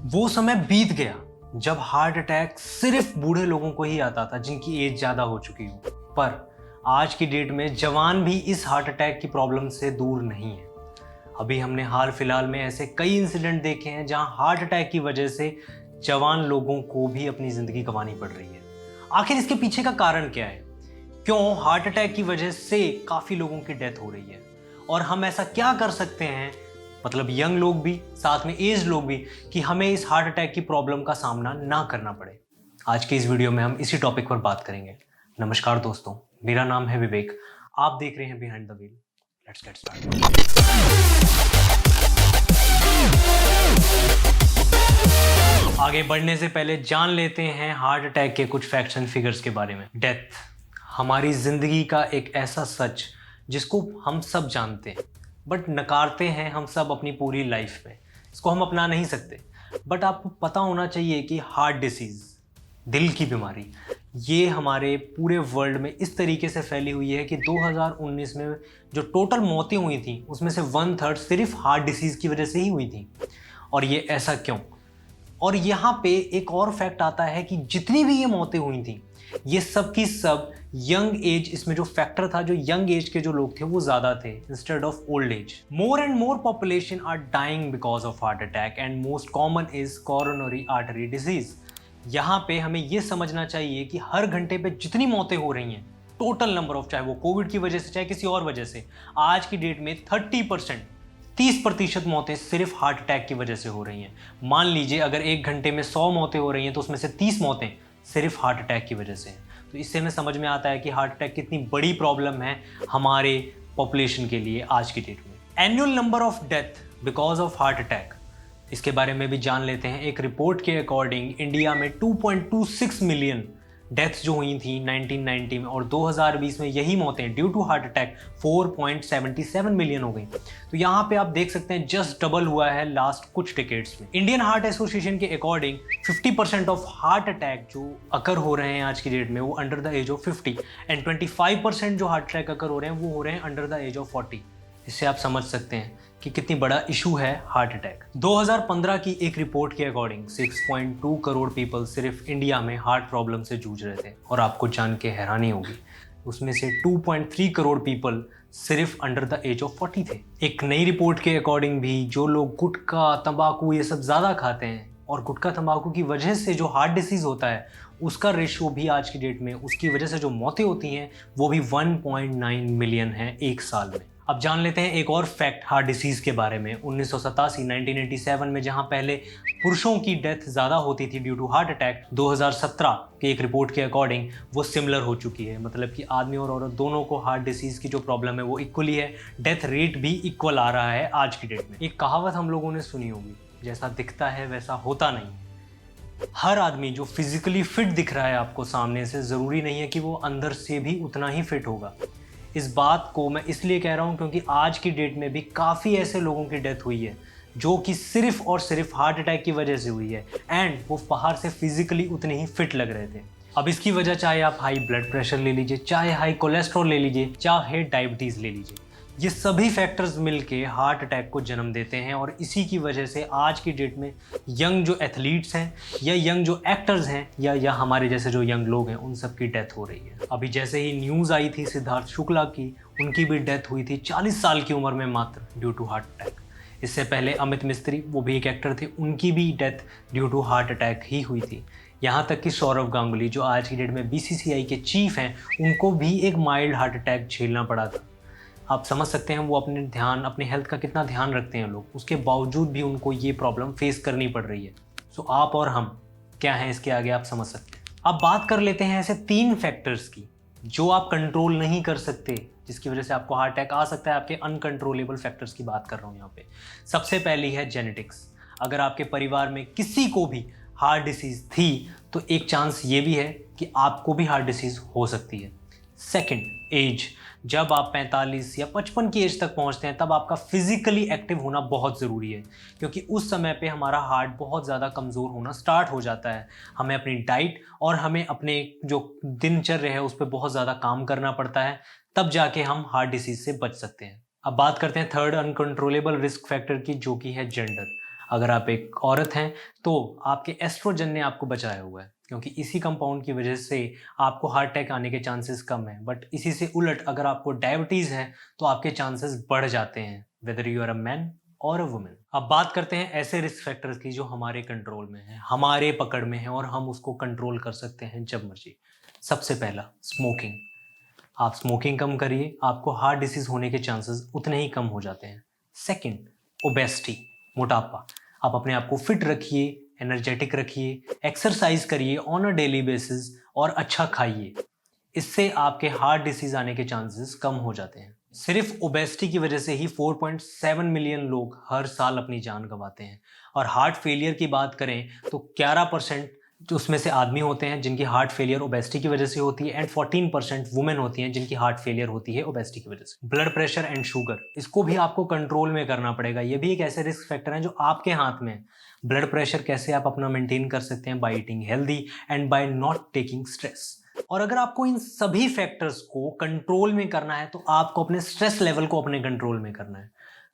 वो समय बीत गया जब हार्ट अटैक सिर्फ बूढ़े लोगों को ही आता था जिनकी एज ज़्यादा हो चुकी हो। पर आज की डेट में जवान भी इस हार्ट अटैक की प्रॉब्लम से दूर नहीं है। अभी हमने हाल फिलहाल में ऐसे कई इंसिडेंट देखे हैं जहां हार्ट अटैक की वजह से जवान लोगों को भी अपनी ज़िंदगी गंवानी पड़ रही है। आखिर इसके पीछे का कारण क्या है? क्यों हार्ट अटैक की वजह से काफ़ी लोगों की डेथ हो रही है? और हम ऐसा क्या कर सकते हैं, मतलब यंग लोग भी साथ में एज लोग भी, कि हमें इस हार्ट अटैक की प्रॉब्लम का सामना ना करना पड़े। आज के इस वीडियो में हम इसी टॉपिक पर बात करेंगे। नमस्कार दोस्तों, मेरा नाम है विवेक। आप देख रहे हैं behind the wheel. Let's get started. आगे बढ़ने से पहले जान लेते हैं हार्ट अटैक के कुछ फैक्ट्स एंड फिगर्स के बारे में। डेथ हमारी जिंदगी का एक ऐसा सच जिसको हम सब जानते हैं बट नकारते हैं हम सब अपनी पूरी लाइफ में। इसको हम अपना नहीं सकते। बट आपको पता होना चाहिए कि हार्ट डिसीज़, दिल की बीमारी, ये हमारे पूरे वर्ल्ड में इस तरीके से फैली हुई है कि 2019 में जो टोटल मौतें हुई थी उसमें से 1/3 सिर्फ हार्ट डिसीज़ की वजह से ही हुई थी। और ये ऐसा क्यों? और यहाँ पे एक और फैक्ट आता है कि जितनी भी ये मौतें हुई थी ये सब की सब यंग एज, इसमें जो फैक्टर था, जो यंग एज के जो लोग थे वो ज्यादा थे instead of old age. More and more population are dying because of heart attack and most common is coronary artery disease. यहाँ पे हमें ये समझना चाहिए कि हर घंटे पे जितनी मौतें हो रही हैं, टोटल नंबर ऑफ, चाहे वो कोविड की वजह से चाहे किसी और वजह से, आज की डेट में 30% मौतें सिर्फ हार्ट अटैक की वजह से हो रही हैं। मान लीजिए अगर एक घंटे में 100 मौतें हो रही हैं तो उसमें से 30 मौतें सिर्फ हार्ट अटैक की वजह से हैं। तो इससे हमें समझ में आता है कि हार्ट अटैक कितनी बड़ी प्रॉब्लम है हमारे पॉपुलेशन के लिए आज की डेट में। Annual number of death because of heart attack, इसके बारे में भी जान लेते हैं। एक रिपोर्ट के अकॉर्डिंग इंडिया में 2.26 मिलियन डेथ्स जो हुई थी 1990 में, और 2020 में यही मौतें due to heart attack 4.77 million हो गई। तो यहाँ पे आप देख सकते हैं जस्ट डबल हुआ है लास्ट कुछ डिकेड्स में। इंडियन हार्ट एसोसिएशन के अकॉर्डिंग 50% ऑफ हार्ट अटैक जो अकर हो रहे हैं आज की डेट में वो under the age of 50, and 25% जो हार्ट अटैक अकर हो रहे हैं वो हो रहे हैं अंडर द एज ऑफ 40। इससे आप समझ सकते हैं कि कितनी बड़ा इशू है हार्ट अटैक। 2015 की एक रिपोर्ट के अकॉर्डिंग 6.2 करोड़ पीपल सिर्फ इंडिया में हार्ट प्रॉब्लम से जूझ रहे थे, और आपको जान के हैरानी होगी उसमें से 2.3 करोड़ पीपल सिर्फ अंडर द एज ऑफ 40 थे। एक नई रिपोर्ट के अकॉर्डिंग भी जो लोग गुटखा, तंबाकू ये सब ज़्यादा खाते हैं और गुटखा तंबाकू की वजह से जो हार्ट डिसीज़ होता है उसका रेशियो भी आज की डेट में, उसकी वजह से जो मौतें होती हैं वो भी 1.9 मिलियन है एक साल में। अब जान लेते हैं एक और फैक्ट हार्ट डिसीज़ के बारे में। 1987 में जहां पहले पुरुषों की डेथ ज़्यादा होती थी ड्यू टू हार्ट अटैक, 2017 की एक रिपोर्ट के अकॉर्डिंग वो सिमिलर हो चुकी है। मतलब कि आदमी और औरत दोनों को हार्ट डिसीज़ की जो प्रॉब्लम है वो इक्वली है, डेथ रेट भी इक्वल आ रहा है आज की डेट में। एक कहावत हम लोगों ने सुनी होगी, जैसा दिखता है वैसा होता नहीं। हर आदमी जो फिजिकली फिट दिख रहा है आपको सामने से, ज़रूरी नहीं है कि वो अंदर से भी उतना ही फिट होगा। इस बात को मैं इसलिए कह रहा हूँ क्योंकि आज की डेट में भी काफ़ी ऐसे लोगों की डेथ हुई है जो कि सिर्फ और सिर्फ हार्ट अटैक की वजह से हुई है, एंड वो बाहर से फिजिकली उतने ही फिट लग रहे थे। अब इसकी वजह चाहे आप हाई ब्लड प्रेशर ले लीजिए, चाहे हाई कोलेस्ट्रॉल ले लीजिए, चाहे डायबिटीज़ ले लीजिए, ये सभी फैक्टर्स मिलके हार्ट अटैक को जन्म देते हैं। और इसी की वजह से आज की डेट में यंग जो एथलीट्स हैं या यंग जो एक्टर्स हैं या हमारे जैसे जो यंग लोग हैं उन सब की डेथ हो रही है। अभी जैसे ही न्यूज़ आई थी सिद्धार्थ शुक्ला की, उनकी भी डेथ हुई थी 40 साल की उम्र में मात्र ड्यू टू हार्ट अटैक। इससे पहले अमित मिस्त्री, वो भी एक एक्टर थे, उनकी भी death due to heart attack ही हुई थी। यहाँ तक कि सौरव गांगुली जो आज की डेट में बीसीसीआई के चीफ हैं, उनको भी एक माइल्ड हार्ट अटैक झेलना पड़ा था। आप समझ सकते हैं वो अपने हेल्थ का कितना ध्यान रखते हैं लोग, उसके बावजूद भी उनको ये प्रॉब्लम फेस करनी पड़ रही है। सो आप और हम क्या हैं इसके आगे, आप समझ सकते हैं। अब बात कर लेते हैं ऐसे 3 फैक्टर्स की जो आप कंट्रोल नहीं कर सकते, जिसकी वजह से आपको हार्ट अटैक आ सकता है। आपके अनकंट्रोलेबल फैक्टर्स की बात कर रहा हूँ यहाँ पे। सबसे पहली है जेनेटिक्स। अगर आपके परिवार में किसी को भी हार्ट डिसीज़ थी तो एक चांस ये भी है कि आपको भी हार्ट डिसीज़ हो सकती है। Second, age. जब आप 45 या 55 की एज तक पहुंचते हैं तब आपका फिजिकली एक्टिव होना बहुत ज़रूरी है, क्योंकि उस समय पे हमारा हार्ट बहुत ज़्यादा कमज़ोर होना स्टार्ट हो जाता है। हमें अपनी डाइट और हमें अपने जो दिनचर्या है उस पर बहुत ज़्यादा काम करना पड़ता है, तब जाके हम हार्ट डिसीज़ से बच सकते हैं। अब बात करते हैं थर्ड अनकंट्रोलेबल रिस्क फैक्टर की, जो कि है जेंडर। अगर आप एक औरत हैं तो आपके एस्ट्रोजन ने आपको बचाया हुआ है, क्योंकि इसी कंपाउंड की वजह से आपको हार्ट अटैक आने के चांसेस कम है। बट इसी से उलट अगर आपको डायबिटीज़ है तो आपके चांसेस बढ़ जाते हैं, whether you are a man और अ वुमेन। अब बात करते हैं ऐसे रिस्क फैक्टर्स की जो हमारे कंट्रोल में है, हमारे पकड़ में है और हम उसको कंट्रोल कर सकते हैं जब मर्जी। सबसे पहला, स्मोकिंग। आप स्मोकिंग कम करिए, आपको हार्ट डिसीज होने के चांसेस उतने ही कम हो जाते हैं। सेकंड, ओबेसिटी, मोटापा। आप अपने आप को फिट रखिए, एनर्जेटिक रखिए, एक्सरसाइज करिए ऑन अ डेली बेसिस और अच्छा खाइए। इससे आपके हार्ट डिसीज आने के चांसेस कम हो जाते हैं। सिर्फ ओबेसिटी की वजह से ही 4.7 मिलियन लोग हर साल अपनी जान गंवाते हैं। और हार्ट फेलियर की बात करें तो 11% जो उसमें से आदमी होते हैं जिनकी हार्ट फेलियर ओबेसिटी की वजह से होती है, एंड 14% वुमेन होती हैं जिनकी हार्ट फेलियर होती है ओबेसिटी की वजह से। ब्लड प्रेशर एंड शुगर, इसको भी आपको कंट्रोल में करना पड़ेगा। ये भी एक ऐसे रिस्क फैक्टर हैं जो आपके हाथ में है। ब्लड प्रेशर कैसे आप अपना मेंटेन कर सकते हैं? By eating healthy and by not taking stress. और अगर आपको इन सभी फैक्टर्स को कंट्रोल में करना है तो आपको अपने स्ट्रेस लेवल को अपने कंट्रोल में करना है।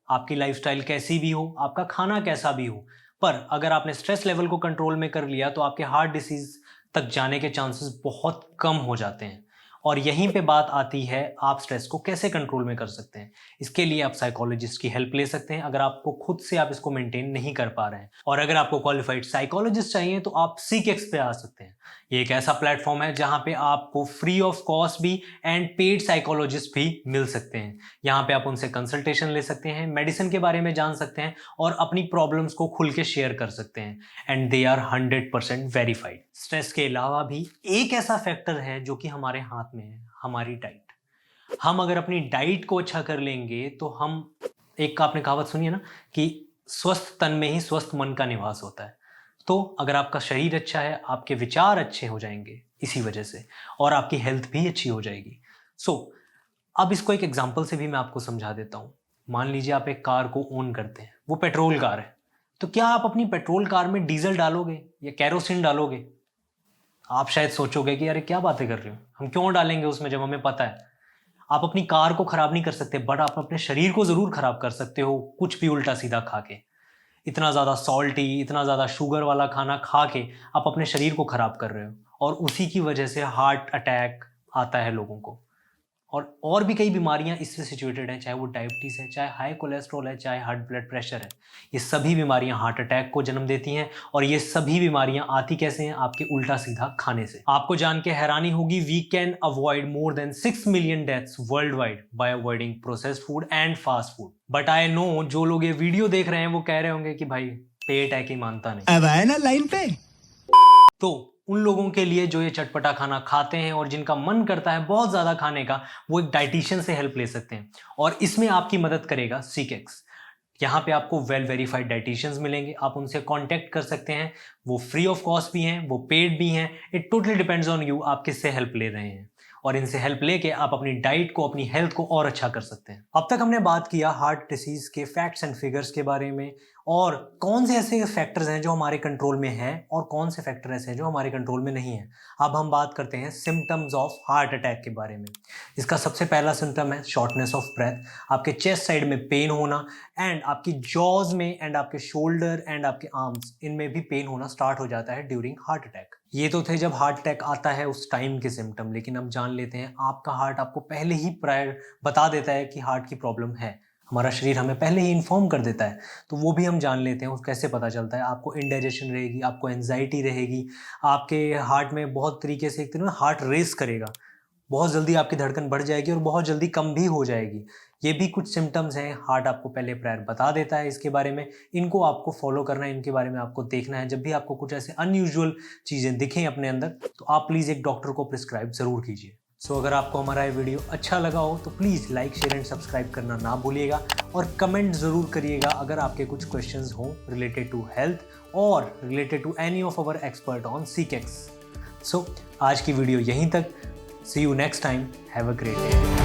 आपकी लाइफस्टाइल कैसी भी हो, आपका खाना कैसा भी हो, पर अगर आपने स्ट्रेस लेवल को कंट्रोल में कर लिया तो आपके हार्ट डिसीज तक जाने के चांसेस बहुत कम हो जाते हैं। और यहीं पे बात आती है, आप स्ट्रेस को कैसे कंट्रोल में कर सकते हैं। इसके लिए आप साइकोलॉजिस्ट की हेल्प ले सकते हैं अगर आपको खुद से आप इसको मेंटेन नहीं कर पा रहे हैं। और अगर आपको क्वालिफाइड साइकोलॉजिस्ट चाहिए तो आप सीकेक्स पे आ सकते हैं। ये एक ऐसा प्लेटफॉर्म है जहां पे आपको फ्री ऑफ कॉस्ट भी एंड पेड साइकोलॉजिस्ट भी मिल सकते हैं। यहाँ पे आप उनसे कंसल्टेशन ले सकते हैं, मेडिसिन के बारे में जान सकते हैं और अपनी प्रॉब्लम्स को खुल के शेयर कर सकते हैं, and they are 100% verified. Stress के अलावा भी एक ऐसा फैक्टर है जो कि हमारे हाथ में है, हमारी डाइट। हम अगर अपनी डाइट को अच्छा कर लेंगे तो हम, एक आपने कहावत सुनी है ना कि स्वस्थ तन में ही स्वस्थ मन का निवास होता है। तो अगर आपका शरीर अच्छा है, आपके विचार अच्छे हो जाएंगे इसी वजह से, और आपकी हेल्थ भी अच्छी हो जाएगी। अब इसको एक एग्जांपल से भी मैं आपको समझा देता हूँ। मान लीजिए आप एक कार को ओन करते हैं, वो पेट्रोल कार है, तो क्या आप अपनी पेट्रोल कार में डीजल डालोगे या कैरोसिन डालोगे? आप शायद सोचोगे कि अरे क्या बातें कर रहे हो, हम क्यों डालेंगे उसमें जब हमें पता है। आप अपनी कार को खराब नहीं कर सकते, बट आप अपने शरीर को जरूर खराब कर सकते हो कुछ भी उल्टा सीधा खा के। इतना ज़्यादा सॉल्टी, इतना ज़्यादा शुगर वाला खाना खा के आप अपने शरीर को ख़राब कर रहे हो, और उसी की वजह से हार्ट अटैक आता है लोगों को। और भी कई बीमारियां इससे सिचुएटेड हैं, चाहे वो डायबिटीज़ है, चाहे हाई कोलेस्ट्रॉल है, चाहे हार्ट ब्लड प्रेशर है। ये सभी बीमारियां हार्ट अटैक को जन्म देती हैं, और ये सभी बीमारियां आती कैसे हैं? आपके उल्टा सीधा खाने से। आपको जान के हैरानी होगी, we can avoid more than 6 million deaths worldwide by avoiding processed food and fast food. But I know जो लोग ये वीडियो देख रहे हैं वो कह रहे होंगे कि भाई पेट है कि मानता नहीं। अब आए ना लाइन पे। तो उन लोगों के लिए जो ये चटपटा खाना खाते हैं और जिनका मन करता है बहुत ज़्यादा खाने का, वो एक डाइटिशियन से हेल्प ले सकते हैं, और इसमें आपकी मदद करेगा सीकेक्स। यहाँ पे आपको वेल वेरीफाइड डाइटिशियंस मिलेंगे, आप उनसे कांटेक्ट कर सकते हैं। वो फ्री ऑफ कॉस्ट भी हैं, वो पेड भी हैं। It totally depends on you, आप किससे हेल्प ले रहे हैं, और इनसे हेल्प लेके आप अपनी डाइट को, अपनी हेल्थ को और अच्छा कर सकते हैं। अब तक हमने बात किया हार्ट डिसीज के फैक्ट्स एंड फिगर्स के बारे में, और कौन से ऐसे फैक्टर्स हैं जो हमारे कंट्रोल में हैं और कौन से फैक्टर ऐसे हैं जो हमारे कंट्रोल में नहीं है। अब हम बात करते हैं सिम्टम्स ऑफ हार्ट अटैक के बारे में। इसका सबसे पहला सिम्टम है शॉर्टनेस ऑफ ब्रेथ, आपके चेस्ट साइड में पेन होना, एंड आपकी जॉज में, एंड आपके शोल्डर एंड आपके आर्म्स, इनमें भी पेन होना स्टार्ट हो जाता है ड्यूरिंग हार्ट अटैक। ये तो थे जब हार्ट अटैक आता है उस टाइम के सिम्टम, लेकिन अब जान लेते हैं आपका हार्ट आपको पहले ही प्रायर बता देता है कि हार्ट की प्रॉब्लम है। हमारा शरीर हमें पहले ही इन्फॉर्म कर देता है, तो वो भी हम जान लेते हैं। वो कैसे पता चलता है? आपको इंडाइजेशन रहेगी, आपको एंजाइटी रहेगी, आपके हार्ट में बहुत तरीके से एक तरह हार्ट रेस करेगा, बहुत जल्दी आपकी धड़कन बढ़ जाएगी और बहुत जल्दी कम भी हो जाएगी। ये भी कुछ सिम्टम्स हैं, हार्ट आपको पहले प्रायर बता देता है इसके बारे में। इनको आपको फॉलो करना है, इनके बारे में आपको देखना है। जब भी आपको कुछ ऐसे अनयूजुअल चीज़ें दिखें अपने अंदर, तो आप प्लीज़ एक डॉक्टर को प्रिस्क्राइब ज़रूर कीजिए। अगर आपको हमारा ये वीडियो अच्छा लगा हो तो please like, share and subscribe करना ना भूलिएगा, और कमेंट ज़रूर करिएगा अगर आपके कुछ क्वेश्चंस हों रिलेटेड टू हेल्थ और related to any of our expert on सीकेक्स। आज की वीडियो यहीं तक। See you next time. Have a great day.